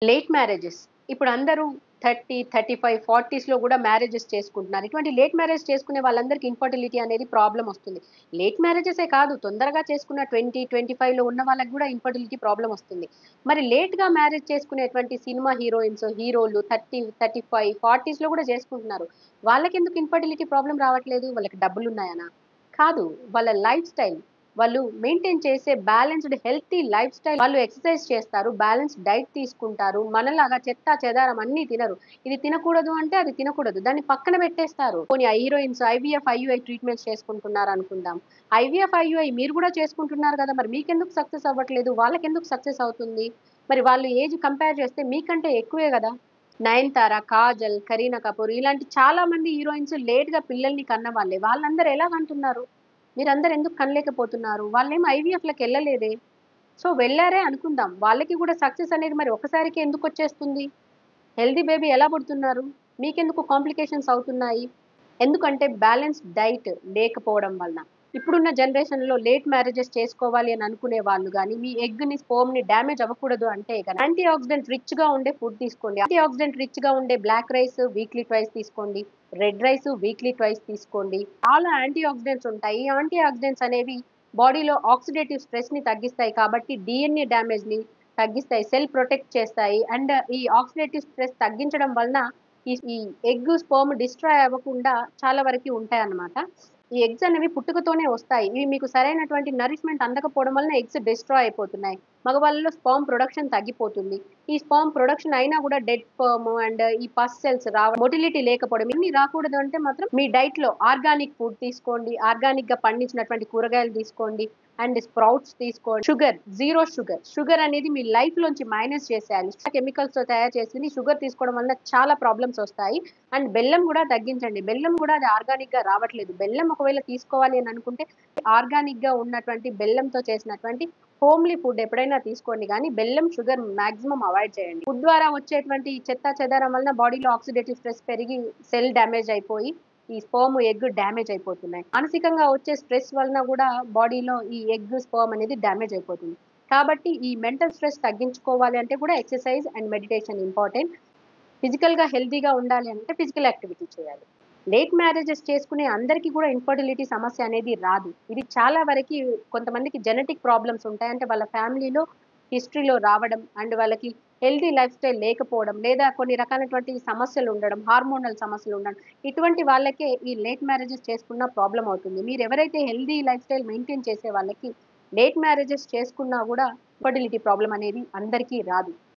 Late marriages. ఇప్పుడు అందరూ 30, 35, 40స్‌లో గూడా మ్యారేజెస్ చేసుకుంటున్నారు. ఇటువంటి లేట్ మ్యారేజ్ చేసుకునే వాళ్ళందరికీ ఇన్‌ఫర్టిలిటీ అనేది ప్రాబ్లమ్ ఒస్తుంది. లేట్ మ్యారేజెసే కాదు, తొందరగా చేసుకున్న 20, 25లో ఉన్న వాళ్ళకి గూడా ఇన్‌ఫర్టిలిటీ ప్రాబ్లమ్ ఒస్తుంది. మరి లేట్‌గా మ్యారేజ్ చేసుకునేటువంటి సినిమా హీరోయిన్స్, హీరోలు 30, 35, 40స్‌లో గూడా చేసుకుంటున్నారు. వాళ్ళకెందుకు ఇన్‌ఫర్టిలిటీ ప్రాబ్లమ్ రావట్లేదు? వాళ్ళకి డబ్బులున్నాయనా? కాదు. వాళ్ళ లైఫ్ స్టైల్. వాళ్ళు మెయింటైన్ చేసే బ్యాలెన్స్‌డ్ హెల్తీ లైఫ్ స్టైల్. వాళ్ళు ఎక్సర్‌సైజ్ చేస్తారు. బ్యాలెన్స్‌డ్ డైట్ తీసుకుంటారు. మనలాగా చెత్తా చెదారం అన్నీ తినరు. ఇది తినకూడదు అంటే అది తినకూడదు. దాన్ని పక్కన పెట్టేస్తారు. పోనీ ఆ హీరోయిన్స్ ఐవీఎఫ్, ఐయూఐ ట్రీట్‌మెంట్స్ చేసుకుంటున్నారనుకుందాం. ఐవీఎఫ్, ఐయూఐ మీరు కూడా చేసుకుంటున్నారు గదా! మరి మీకెందుకు సక్సెస్ అవ్వట్లేదు? వాళ్ళకెందుకు సక్సెస్ అవుతుంది? మరి వాళ్ళు ఏజ్ కంపేర్ చేస్తే మీకంటే ఎక్కువే గదా! 'నయనతార', 'కాజల్', 'కరీనా కపూర్' ఇలాంటి చాలా మంది హీరోయిన్స్ లేట్‌గా పిల్లల్ని కన్నవాళ్ళే. వాళ్ళందరూ ఎలా కంటున్నారు? మీరందరూ ఎందుకు కనలేకపోతున్నారు? వాళ్ళేమి ఐవీఎఫ్‌లకెళ్ళలేదే. సో, వెళ్లారే అనుకుందాం. వాళ్ళకి గూడా సక్సెస్ అనేది మరి ఒక్కసారికే ఎందుకొచ్చేస్తుంది? హెల్తీ బేబీ ఎలా పుడుతున్నారు? మీకెందుకు కాంప్లికేషన్స్ అవుతున్నాయి? ఎందుకంటే బ్యాలెన్స్‌డ్ డైట్ లేకపోవడం వలన. ఇప్పుడున్న జనరేషన్‌లో లేట్ మ్యారేజెస్ చేసుకోవాలి అని అనుకునే వాళ్ళు గాని, మీ ఎగ్‌ని, స్పెర్మ్‌ని డ్యామేజ్ అవ్వకూడదు అంటే గనక యాంటీ ఆక్సిడెంట్ రిచ్‌గా ఉండే ఫుడ్ తీసుకోండి. యాంటీ ఆక్సిడెంట్ రిచ్‌గా ఉండే బ్లాక్ రైస్ వీక్లీ ట్వైస్ తీసుకోండి. రెడ్ రైస్ వీక్లీ ట్వైస్ తీసుకోండి. చాలా యాంటీ ఆక్సిడెంట్స్ ఉంటాయి. ఈ యాంటీ ఆక్సిడెంట్స్ అనేవి బాడీలో ఆక్సిడేటివ్ స్ట్రెస్‌ని తగ్గిస్తాయి కాబట్టి డీఎన్ఏ డ్యామేజ్‌ని తగ్గిస్తాయి. సెల్ ప్రొటెక్ట్ చేస్తాయి. అండ్ ఈ ఆక్సిడేటివ్ స్ట్రెస్ తగ్గించడం వలన ఈ ఎగ్, స్పెర్మ్ డిస్ట్రాయ్ అవ్వకుండా చాలా వరకి ఉంటాయన్నమాట. ఈ ఎగ్స్ అనేవి పుట్టుకతోనే వస్తాయి. ఇవి మీకు సరైనటువంటి నరిష్‌మెంట్ అందకపోవడం వలన ఎగ్స్ డిస్ట్రాయ్ అయిపోతున్నాయి. మగవాళ్ళలో స్పెర్మ్ ప్రొడక్షన్ తగ్గిపోతుంది. ఈ స్పెర్మ్ ప్రొడక్షన్ అయినా గూడా డెడ్ స్పెర్మ్ అండ్ ఈ పస్ సెల్స్ మొటిలిటీ లేకపోవడం ఇన్ని రాకూడదు అంటే మాత్రం మీ డైట్‌లో ఆర్గానిక్ ఫుడ్ తీసుకోండి. ఆర్గానిక్‌గా పండించినటువంటి కూరగాయలు తీసుకోండి. అండ్ స్ప్రౌట్స్ తీసుకోండి. Sugar, zero sugar. షుగర్ అనేది మీ లైఫ్‌లోంచి మైనస్ చేసేయాలి. కెమికల్స్‌తో తయారు చేసింది షుగర్ తీసుకోవడం వల్ల చాలా ప్రాబ్లమ్స్ ఒస్తాయి. అండ్ బెల్లం గూడా తగ్గించండి. బెల్లం గూడా అది ఆర్గానిక్‌గా రావట్లేదు. బెల్లం ఒకవేళ తీసుకోవాలి అని అనుకుంటే ఆర్గానిక్‌గా ఉన్నటువంటి బెల్లంతో చేసినటువంటి హోమ్‌లీ ఫుడ్ ఎప్పుడైనా తీసుకోండి గానీ, బెల్లం, షుగర్ మాక్సిమం అవాయిడ్ చేయండి. ఫుడ్ ద్వారా వచ్చేటువంటి ఈ చెత్తా చెదారం వలన బాడీలో ఆక్సిడేటివ్ స్ట్రెస్ పెరిగి సెల్ డ్యామేజ్ అయిపోయి, ఈ స్పెర్మ్, ఎగ్ డ్యామేజ్ అయిపోతున్నాయి. మానసికంగా వచ్చే స్ట్రెస్ వలన గూడా బాడీలో ఈ ఎగ్, స్పెర్మ్ అనేది డ్యామేజ్ అయిపోతుంది. కాబట్టి ఈ మెంటల్ స్ట్రెస్ తగ్గించుకోవాలి అంటే కూడా ఎక్సర్‌సైజ్ అండ్ మెడిటేషన్ ఇంపార్టెంట్. ఫిజికల్‌గా హెల్తీగా ఉండాలి అంటే ఫిజికల్ యాక్టివిటీ చేయాలి. లేట్ మ్యారేజెస్ చేసుకునే అందరికి కూడా ఇన్‌ఫర్టిలిటీ సమస్య అనేది రాదు. ఇది చాలా వరకి కొంతమందికి జెనెటిక్ ప్రాబ్లమ్స్ ఉంటాయి. అంటే వాళ్ళ ఫ్యామిలీలో హిస్టరీలో రావడం అండ్ వాళ్ళకి హెల్తీ లైఫ్ స్టైల్ లేకపోవడం, లేదా కొన్ని రకాలైనటువంటి సమస్యలు ఉండడం, హార్మోనల్ సమస్యలు ఉండడం. ఇటువంటి వాళ్ళకే ఈ లేట్ మ్యారేజెస్ చేసుకున్న ప్రాబ్లమ్ అవుతుంది. మీరెవరైతే హెల్తీ లైఫ్ స్టైల్ మెయింటైన్ చేసే వాళ్ళకి లేట్ మ్యారేజెస్ చేసుకున్నా గూడా ఇన్‌ఫర్టిలిటీ ప్రాబ్లమ్ అనేది అందరికీ రాదు.